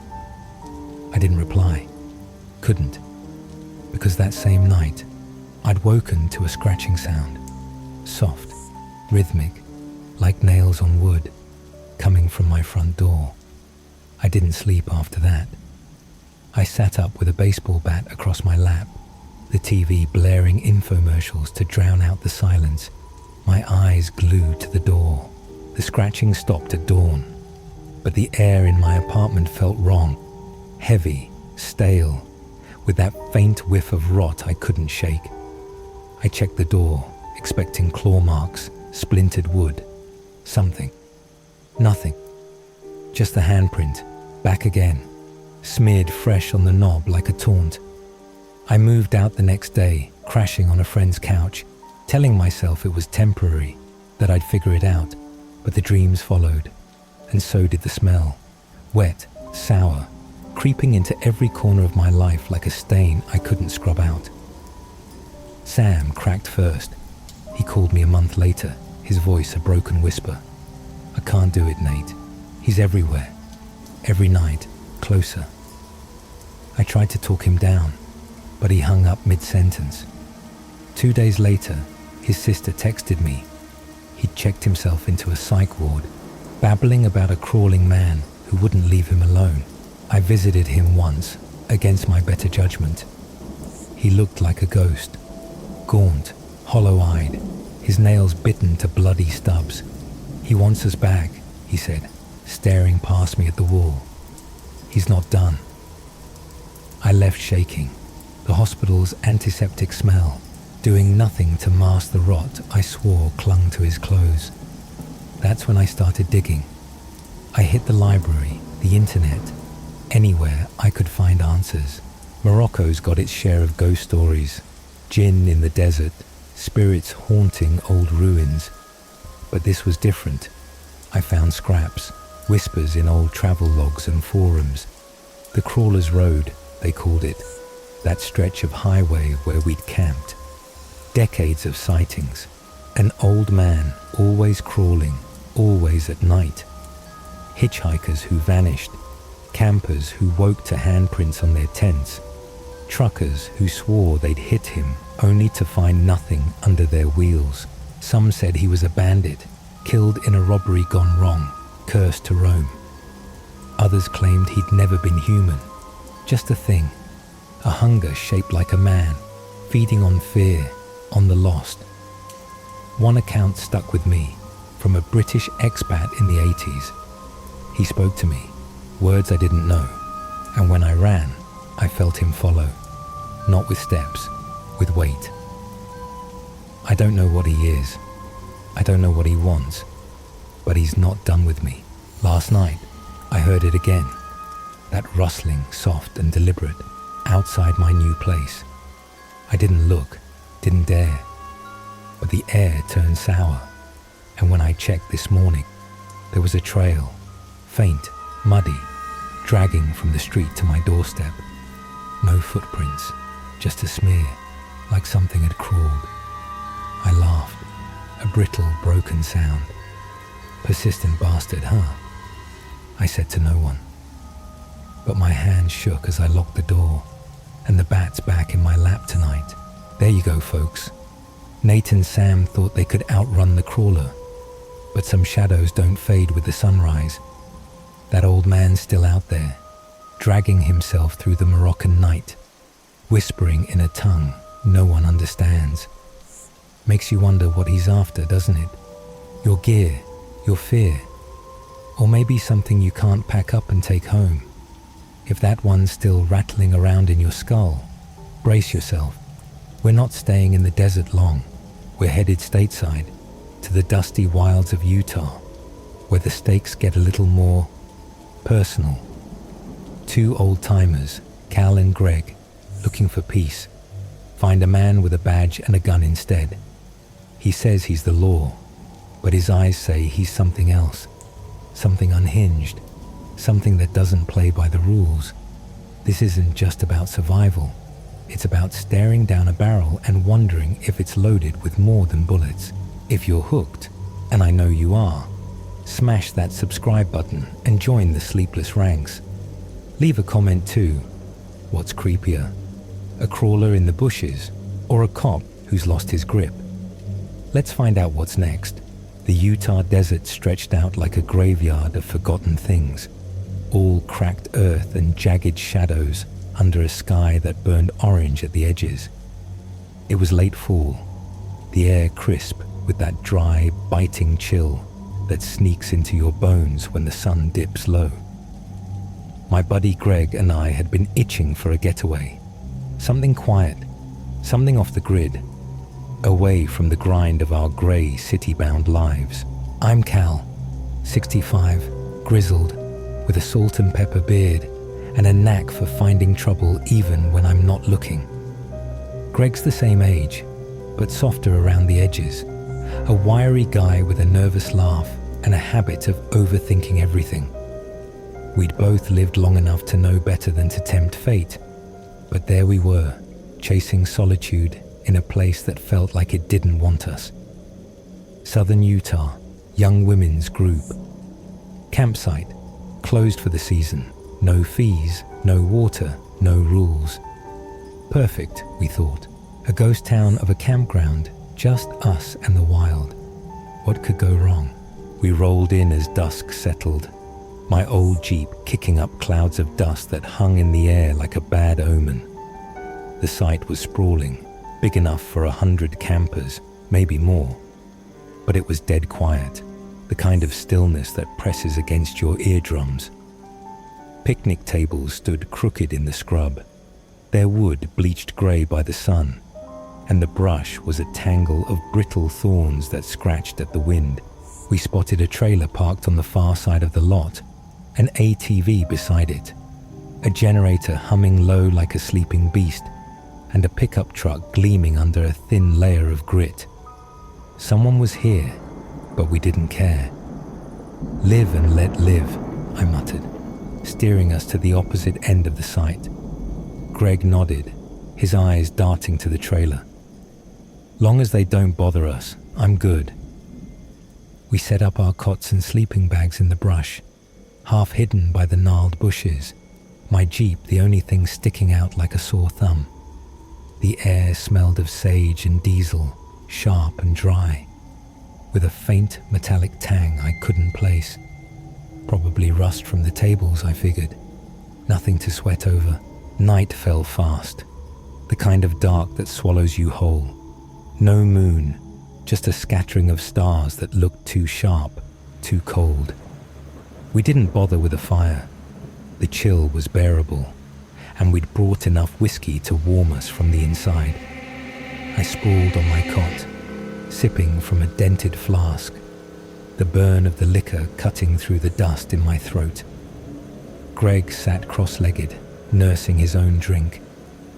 Speaker 1: I didn't reply. Couldn't. Because that same night, I'd woken to a scratching sound. Soft, rhythmic, like nails on wood, coming from my front door. I didn't sleep after that. I sat up with a baseball bat across my lap, the TV blaring infomercials to drown out the silence, my eyes glued to the door. The scratching stopped at dawn, but the air in my apartment felt wrong, heavy, stale, with that faint whiff of rot I couldn't shake. I checked the door, expecting claw marks, splintered wood, something. Nothing. Just the handprint, back again, smeared fresh on the knob like a taunt. I moved out the next day, crashing on a friend's couch, telling myself it was temporary, that I'd figure it out, but the dreams followed, and so did the smell, wet, sour, creeping into every corner of my life like a stain I couldn't scrub out. Sam cracked first. He called me a month later, his voice a broken whisper. "I can't do it, Nate. He's everywhere. Every night, closer." I tried to talk him down, but he hung up mid-sentence. 2 days later, his sister texted me. He'd checked himself into a psych ward, babbling about a crawling man who wouldn't leave him alone. I visited him once, against my better judgment. He looked like a ghost, gaunt, hollow-eyed, his nails bitten to bloody stubs. "He wants us back," he said, staring past me at the wall. "He's not done." I left shaking, the hospital's antiseptic smell, doing nothing to mask the rot I swore clung to his clothes. That's when I started digging. I hit the library, the internet, anywhere I could find answers. Morocco's got its share of ghost stories, jinn in the desert, spirits haunting old ruins. But this was different. I found scraps, whispers in old travel logs and forums. The Crawler's Road, they called it, that stretch of highway where we'd camped. Decades of sightings, An old man, always crawling, always at night. Hitchhikers who vanished, campers who woke to handprints on their tents, truckers who swore they'd hit him only to find nothing under their wheels. Some said he was a bandit, killed in a robbery gone wrong, cursed to roam. Others claimed he'd never been human, just a thing, a hunger shaped like a man, feeding on fear, on the lost. One account stuck with me, from a British expat in the 80s. He spoke to me, words I didn't know, and when I ran, I felt him follow, not with steps, with weight. I don't know what he is, I don't know what he wants, but he's not done with me. Last night, I heard it again, that rustling, soft and deliberate, outside my new place. I didn't look, didn't dare, but the air turned sour, and when I checked this morning, there was a trail, faint, muddy, dragging from the street to my doorstep. No footprints, just a smear, like something had crawled. I laughed, a brittle, broken sound. Persistent bastard, huh? I said to no one. But my hand shook as I locked the door, and the bat's back in my lap tonight. There you go, folks. Nate and Sam thought they could outrun the crawler, but some shadows don't fade with the sunrise. That old man's still out there, dragging himself through the Moroccan night, whispering in a tongue no one understands. Makes you wonder what he's after, doesn't it? Your gear, your fear, or maybe something you can't pack up and take home. If that one's still rattling around in your skull, brace yourself. We're not staying in the desert long. We're headed stateside, to the dusty wilds of Utah, where the stakes get a little more personal. Two old-timers, Cal and Greg, looking for peace, find a man with a badge and a gun instead. He says he's the law, but his eyes say he's something else, something unhinged, something that doesn't play by the rules. This isn't just about survival. It's about staring down a barrel and wondering if it's loaded with more than bullets. If you're hooked, and I know you are, smash that subscribe button and join the sleepless ranks. Leave a comment too. What's creepier? A crawler in the bushes or a cop who's lost his grip? Let's find out what's next. The Utah desert stretched out like a graveyard of forgotten things, all cracked earth and jagged shadows under a sky that burned orange at the edges. It was late fall, the air crisp with that dry, biting chill that sneaks into your bones when the sun dips low. My buddy Greg and I had been itching for a getaway, something quiet, something off the grid, away from the grind of our grey, city-bound lives. I'm Cal, 65, grizzled, with a salt and pepper beard, and a knack for finding trouble even when I'm not looking. Greg's the same age, but softer around the edges, a wiry guy with a nervous laugh and a habit of overthinking everything. We'd both lived long enough to know better than to tempt fate, but there we were, chasing solitude in a place that felt like it didn't want us. Southern Utah, young women's group. Campsite, closed for the season. No fees, no water, no rules. Perfect, we thought. A ghost town of a campground, just us and the wild. What could go wrong? We rolled in as dusk settled, my old Jeep kicking up clouds of dust that hung in the air like a bad omen. The site was sprawling, big enough for 100 campers, maybe more. But it was dead quiet, the kind of stillness that presses against your eardrums. Picnic tables stood crooked in the scrub, their wood bleached grey by the sun, and the brush was a tangle of brittle thorns that scratched at the wind. We spotted a trailer parked on the far side of the lot, an ATV beside it, a generator humming low like a sleeping beast, and a pickup truck gleaming under a thin layer of grit. Someone was here, but we didn't care. Live and let live, I muttered, steering us to the opposite end of the site. Greg nodded, his eyes darting to the trailer. Long as they don't bother us, I'm good." We set up our cots and sleeping bags in the brush, half hidden by the gnarled bushes, my Jeep the only thing sticking out like a sore thumb. The air smelled of sage and diesel, sharp and dry, with a faint metallic tang I couldn't place. Probably rust from the tables, I figured. Nothing to sweat over. Night fell fast, the kind of dark that swallows you whole. No moon, just a scattering of stars that looked too sharp, too cold. We didn't bother with a fire. The chill was bearable, and we'd brought enough whiskey to warm us from the inside. I sprawled on my cot, sipping from a dented flask, the burn of the liquor cutting through the dust in my throat. Greg sat cross-legged, nursing his own drink,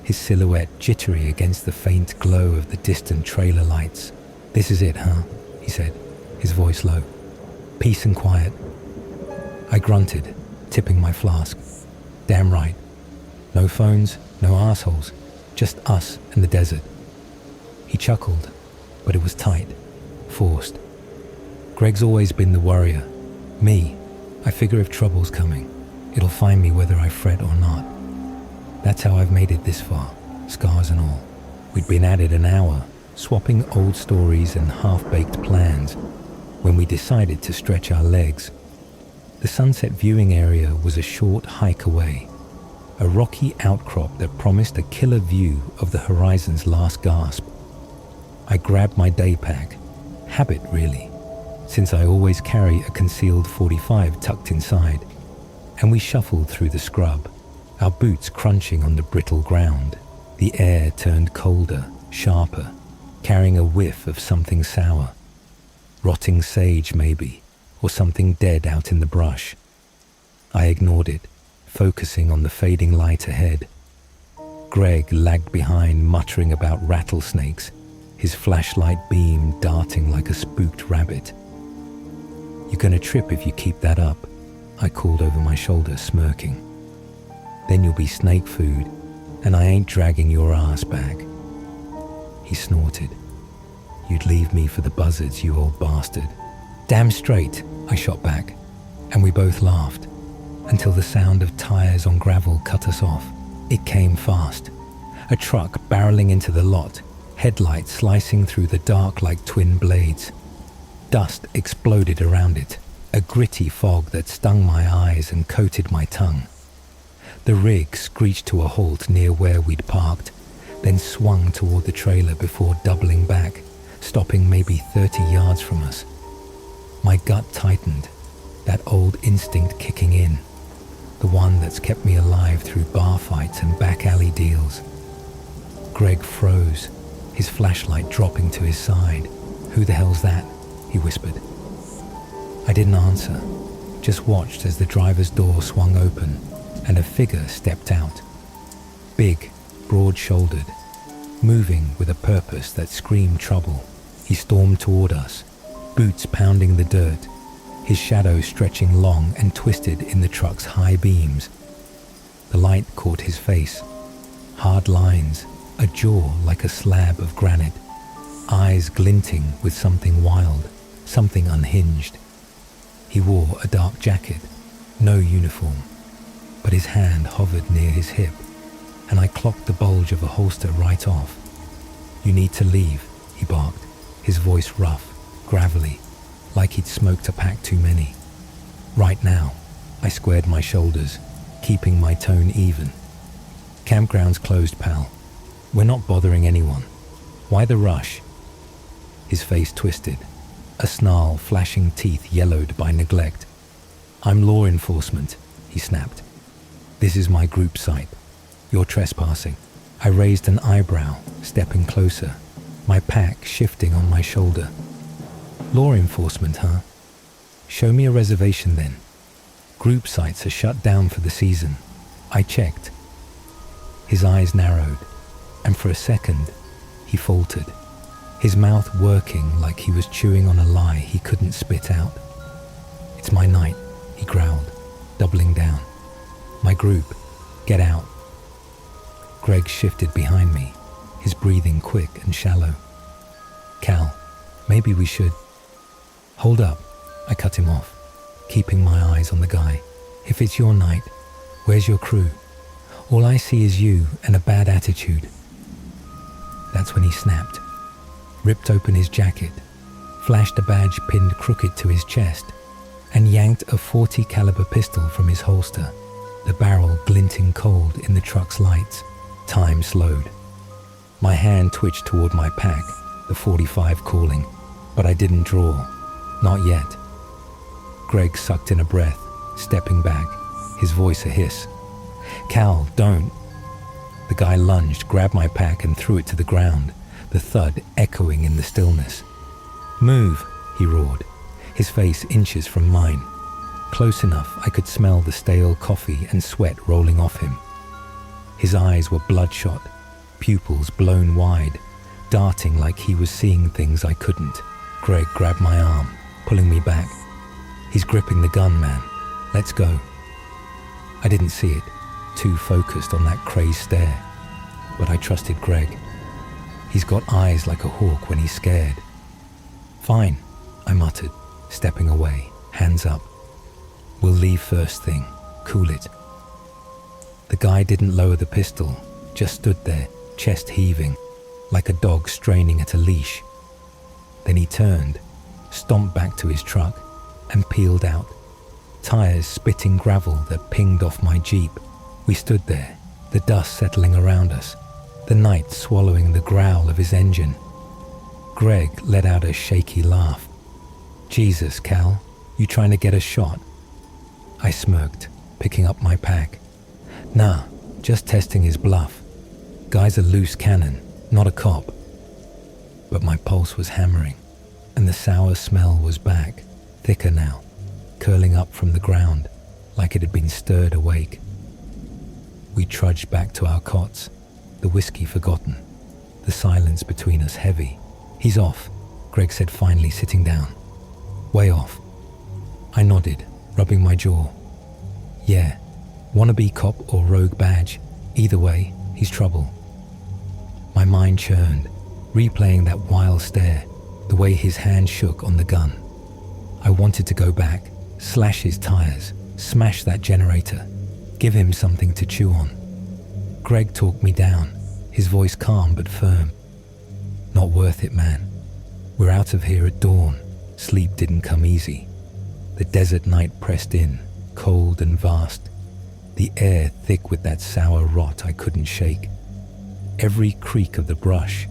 Speaker 1: his silhouette jittery against the faint glow of the distant trailer lights. "This is it, huh?" he said, his voice low. "Peace and quiet." I grunted, tipping my flask. "Damn right. No phones, no assholes, just us and the desert." He chuckled, but it was tight, forced. Greg's always been the worrier. Me, I figure if trouble's coming, it'll find me whether I fret or not. That's how I've made it this far, scars and all. We'd been at it an hour, swapping old stories and half-baked plans, when we decided to stretch our legs. The sunset viewing area was a short hike away, a rocky outcrop that promised a killer view of the horizon's last gasp. I grabbed my day pack, habit really, since I always carry a concealed .45 tucked inside, and we shuffled through the scrub, our boots crunching on the brittle ground. The air turned colder, sharper, carrying a whiff of something sour. Rotting sage, maybe, or something dead out in the brush. I ignored it, focusing on the fading light ahead. Greg lagged behind, muttering about rattlesnakes, his flashlight beam darting like a spooked rabbit. "You're gonna trip if you keep that up," I called over my shoulder, smirking. "Then you'll be snake food, and I ain't dragging your ass back." He snorted. "You'd leave me for the buzzards, you old bastard." "Damn straight," I shot back, and we both laughed, until the sound of tires on gravel cut us off. It came fast. A truck barreling into the lot, headlights slicing through the dark like twin blades. Dust exploded around it, a gritty fog that stung my eyes and coated my tongue. The rig screeched to a halt near where we'd parked, then swung toward the trailer before doubling back, stopping maybe 30 yards from us. My gut tightened, that old instinct kicking in, the one that's kept me alive through bar fights and back alley deals. Greg froze, his flashlight dropping to his side. "Who the hell's that?" he whispered. I didn't answer, just watched as the driver's door swung open and a figure stepped out. Big, broad-shouldered, moving with a purpose that screamed trouble. He stormed toward us, boots pounding the dirt, his shadow stretching long and twisted in the truck's high beams. The light caught his face, hard lines, a jaw like a slab of granite, eyes glinting with something wild, something unhinged. He wore a dark jacket, no uniform, but his hand hovered near his hip, and I clocked the bulge of a holster right off. "You need to leave," he barked, his voice rough, gravelly, like he'd smoked a pack too many. "Right now." I squared my shoulders, keeping my tone even. "Campground's closed, pal. We're not bothering anyone. Why the rush?" His face twisted, a snarl, flashing teeth yellowed by neglect. "I'm law enforcement," he snapped. "This is my group site. You're trespassing." I raised an eyebrow, stepping closer, my pack shifting on my shoulder. "Law enforcement, huh? Show me a reservation then. Group sites are shut down for the season." I checked. His eyes narrowed, and for a second, he faltered, his mouth working like he was chewing on a lie he couldn't spit out. "It's my night," he growled, doubling down. "My group, get out." Greg shifted behind me, his breathing quick and shallow. "Cal, Maybe we should. Hold up, I cut him off, keeping my eyes on the guy. If it's your night, where's your crew? All I see is you and a bad attitude. That's when he snapped, ripped open his jacket, flashed a badge pinned crooked to his chest, and yanked a .40 caliber pistol from his holster, the barrel glinting cold in the truck's lights. Time slowed. My hand twitched toward my pack, the .45 calling, but I didn't draw. Not yet. Greg sucked in a breath, stepping back, his voice a hiss. Cal, don't. The guy lunged, grabbed my pack and threw it to the ground, the thud echoing in the stillness. Move, he roared, his face inches from mine. Close enough I could smell the stale coffee and sweat rolling off him. His eyes were bloodshot, pupils blown wide, darting like he was seeing things I couldn't. Greg grabbed my arm, pulling me back. He's gripping the gun, man. Let's go. I didn't see it, too focused on that crazed stare, but I trusted Greg. He's got eyes like a hawk when he's scared. Fine, I muttered, stepping away, hands up. We'll leave first thing. Cool it. The guy didn't lower the pistol, just stood there, chest heaving, like a dog straining at a leash. Then he turned, stomped back to his truck, and peeled out, tires spitting gravel that pinged off my Jeep. We stood there, the dust settling around us, the night swallowing the growl of his engine. Greg let out a shaky laugh. Jesus, Cal, you trying to get a shot? I smirked, picking up my pack. Nah, just testing his bluff. Guy's a loose cannon, not a cop. But my pulse was hammering, and the sour smell was back, thicker now, curling up from the ground, like it had been stirred awake. We trudged back to our cots, the whiskey forgotten, the silence between us heavy. He's off, Greg said finally, sitting down. Way off. I nodded, rubbing my jaw. Yeah, wannabe cop or rogue badge, either way, he's trouble. My mind churned, replaying that wild stare, the way his hand shook on the gun. I wanted to go back, slash his tires, smash that generator, give him something to chew on. Greg talked me down, his voice calm but firm. Not worth it, man. We're out of here at dawn. Sleep didn't come easy. The desert night pressed in, cold and vast, the air thick with that sour rot I couldn't shake. Every creak of the brush,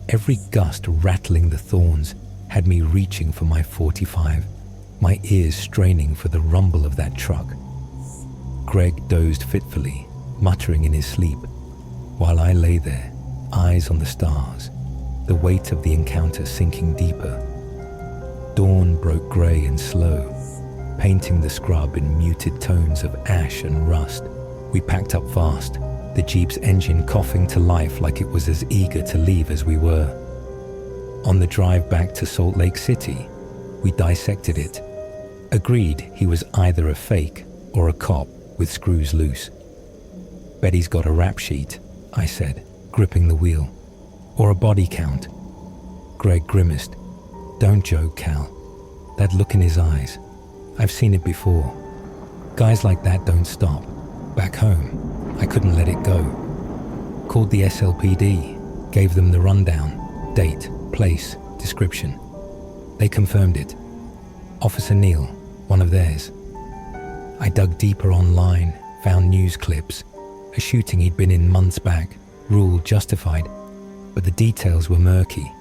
Speaker 1: every gust rattling the thorns had me reaching for my .45, my ears straining for the rumble of that truck. Greg dozed fitfully, muttering in his sleep, while I lay there, eyes on the stars, the weight of the encounter sinking deeper. Dawn broke grey and slow, painting the scrub in muted tones of ash and rust. We packed up fast, the Jeep's engine coughing to life like it was as eager to leave as we were. On the drive back to Salt Lake City, we dissected it, agreed he was either a fake or a cop with screws loose. Bet he's got a rap sheet, I said, gripping the wheel. Or a body count. Greg grimaced. Don't joke, Cal. That look in his eyes. I've seen it before. Guys like that don't stop. Back home, I couldn't let it go. Called the SLPD, gave them the rundown, date, place, description. They confirmed it. Officer Neal, one of theirs. I dug deeper online, found news clips, a shooting he'd been in months back, ruled justified, but the details were murky.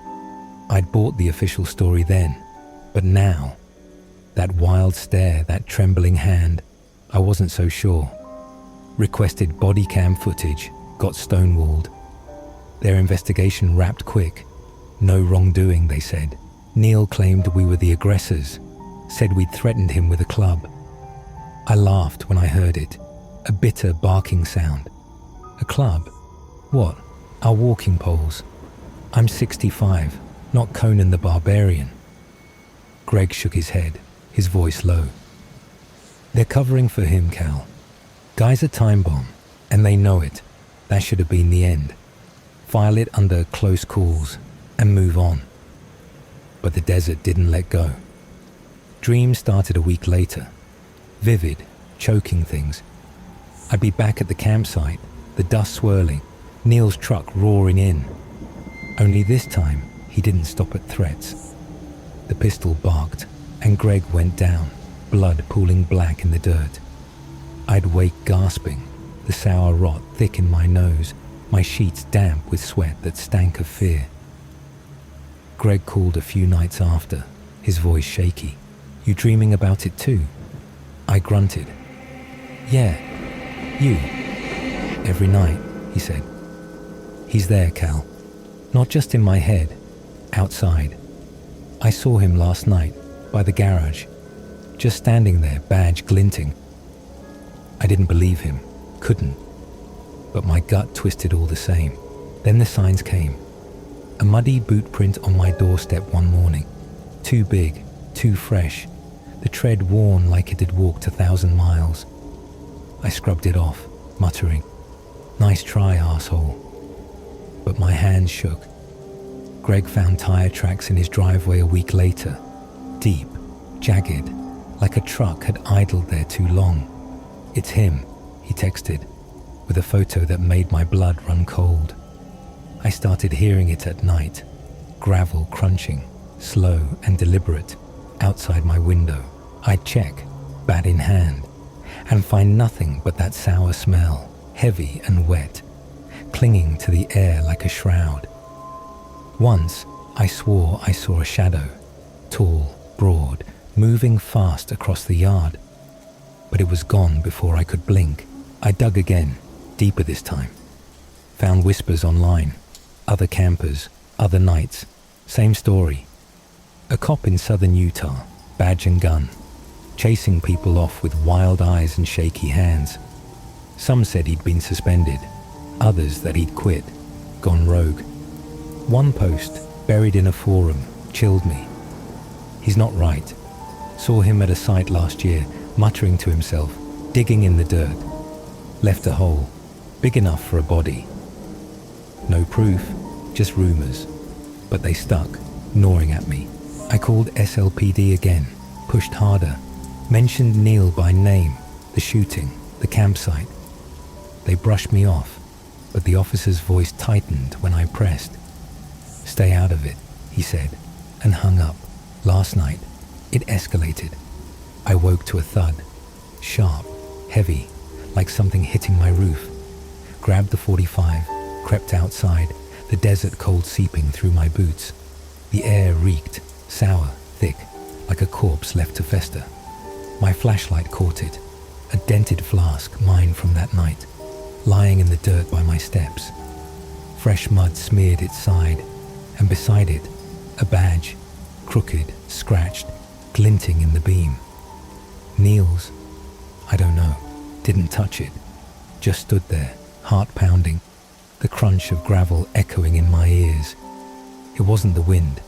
Speaker 1: I'd bought the official story then, but now, that wild stare, that trembling hand, I wasn't so sure. Requested body cam footage, got stonewalled. Their investigation wrapped quick. No wrongdoing, they said. Neal claimed we were the aggressors, said we'd threatened him with a club. I laughed when I heard it, a bitter barking sound. A club? What? Our walking poles. I'm 65, not Conan the Barbarian. Greg shook his head, his voice low. They're covering for him, Cal. Guy's a time bomb, and they know it. That should have been the end. File it under close calls and move on. But the desert didn't let go. Dreams started a week later. Vivid, choking things. I'd be back at the campsite, the dust swirling, Neil's truck roaring in. Only this time, he didn't stop at threats. The pistol barked, and Greg went down, blood pooling black in the dirt. I'd wake gasping, the sour rot thick in my nose, my sheets damp with sweat that stank of fear. Greg called a few nights after, his voice shaky. "You dreaming about it too?" I grunted. "Yeah, you. Every night," he said. "He's there, Cal. Not just in my head, outside. I saw him last night, by the garage, just standing there, badge glinting." I didn't believe him, couldn't. But my gut twisted all the same. Then the signs came. A muddy boot print on my doorstep one morning. Too big, too fresh. The tread worn like it had walked 1,000 miles. I scrubbed it off, muttering, "Nice try, arsehole." But my hands shook. Greg found tire tracks in his driveway a week later. Deep, jagged, like a truck had idled there too long. "It's him," he texted, with a photo that made my blood run cold. I started hearing it at night, gravel crunching, slow and deliberate, outside my window. I'd check, bat in hand, and find nothing but that sour smell, heavy and wet, clinging to the air like a shroud. Once, I swore I saw a shadow, tall, broad, moving fast across the yard. But it was gone before I could blink. I dug again, deeper this time. Found whispers online, other campers, other nights, same story. A cop in southern Utah, badge and gun, chasing people off with wild eyes and shaky hands. Some said he'd been suspended, others that he'd quit, gone rogue. One post, buried in a forum, chilled me. "He's not right. Saw him at a site last year, muttering to himself, digging in the dirt. Left a hole, big enough for a body." No proof, just rumors. But they stuck, gnawing at me. I called SLPD again, pushed harder, mentioned Neil by name, the shooting, the campsite. They brushed me off, but the officer's voice tightened when I pressed. "Stay out of it," he said, and hung up. Last night, it escalated. I woke to a thud, sharp, heavy, like something hitting my roof. Grabbed the 45, crept outside, the desert cold seeping through my boots. The air reeked, sour, thick, like a corpse left to fester. My flashlight caught it, a dented flask, mine from that night, lying in the dirt by my steps. Fresh mud smeared its side, and beside it, a badge, crooked, scratched, glinting in the beam. Neil's? I don't know, didn't touch it, just stood there, heart pounding, the crunch of gravel echoing in my ears. It wasn't the wind.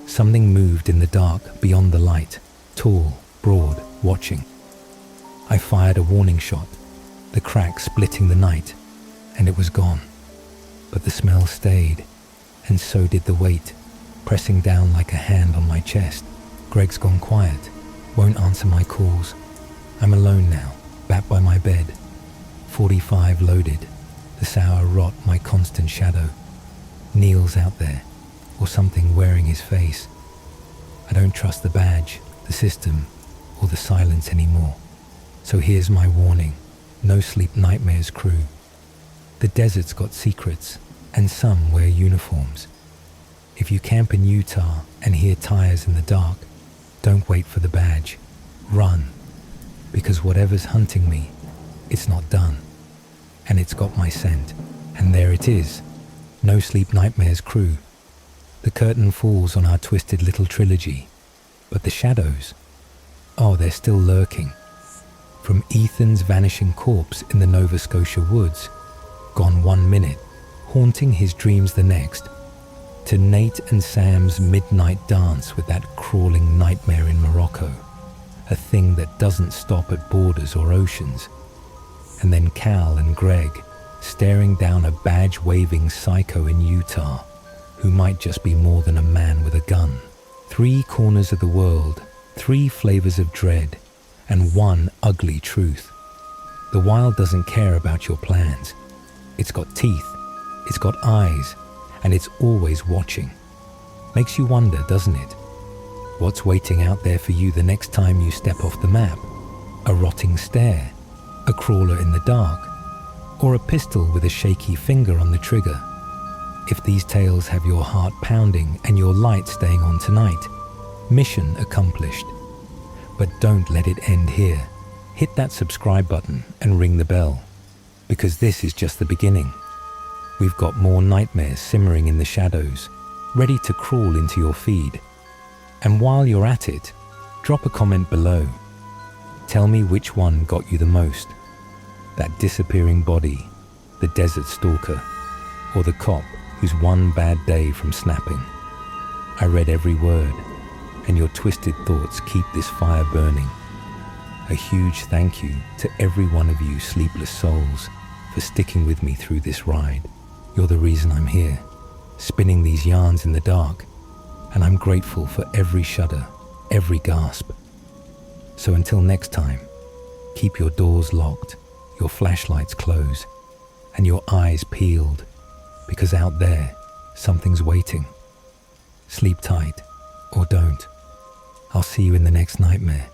Speaker 1: Something moved in the dark beyond the light, tall, broad, watching. I fired a warning shot, the crack splitting the night, and it was gone. But the smell stayed, and so did the weight, pressing down like a hand on my chest. Greg's gone quiet, won't answer my calls. I'm alone now, back by my bed. 45 loaded, the sour rot my constant shadow. Neil's out there, or something wearing his face. I don't trust the badge, the system, or the silence anymore. So here's my warning, no sleep nightmares, crew. The desert's got secrets, and some wear uniforms. If you camp in Utah and hear tires in the dark, don't wait for the badge. Run, because whatever's hunting me, it's not done. And it's got my scent, and there it is. No Sleep Nightmares, crew. The curtain falls on our twisted little trilogy, but the shadows, oh, they're still lurking. From Ethan's vanishing corpse in the Nova Scotia woods, gone 1 minute, haunting his dreams the next, to Nate and Sam's midnight dance with that crawling nightmare in Morocco, a thing that doesn't stop at borders or oceans. And then Cal and Greg staring down a badge-waving psycho in Utah who might just be more than a man with a gun. 3 corners of the world, 3 flavors of dread, and 1 ugly truth. The wild doesn't care about your plans. It's got teeth, it's got eyes, and it's always watching. Makes you wonder, doesn't it? What's waiting out there for you the next time you step off the map? A rotting stare, a crawler in the dark, or a pistol with a shaky finger on the trigger? If these tales have your heart pounding and your light staying on tonight, mission accomplished. But don't let it end here. Hit that subscribe button and ring the bell, because this is just the beginning. We've got more nightmares simmering in the shadows, ready to crawl into your feed. And while you're at it, drop a comment below. Tell me which one got you the most. That disappearing body, the desert stalker, or the cop who's one bad day from snapping. I read every word, and your twisted thoughts keep this fire burning. A huge thank you to every one of you sleepless souls for sticking with me through this ride. You're the reason I'm here, spinning these yarns in the dark, and I'm grateful for every shudder, every gasp. So until next time, keep your doors locked, your flashlights closed, and your eyes peeled, because out there, something's waiting. Sleep tight, or don't. I'll see you in the next nightmare.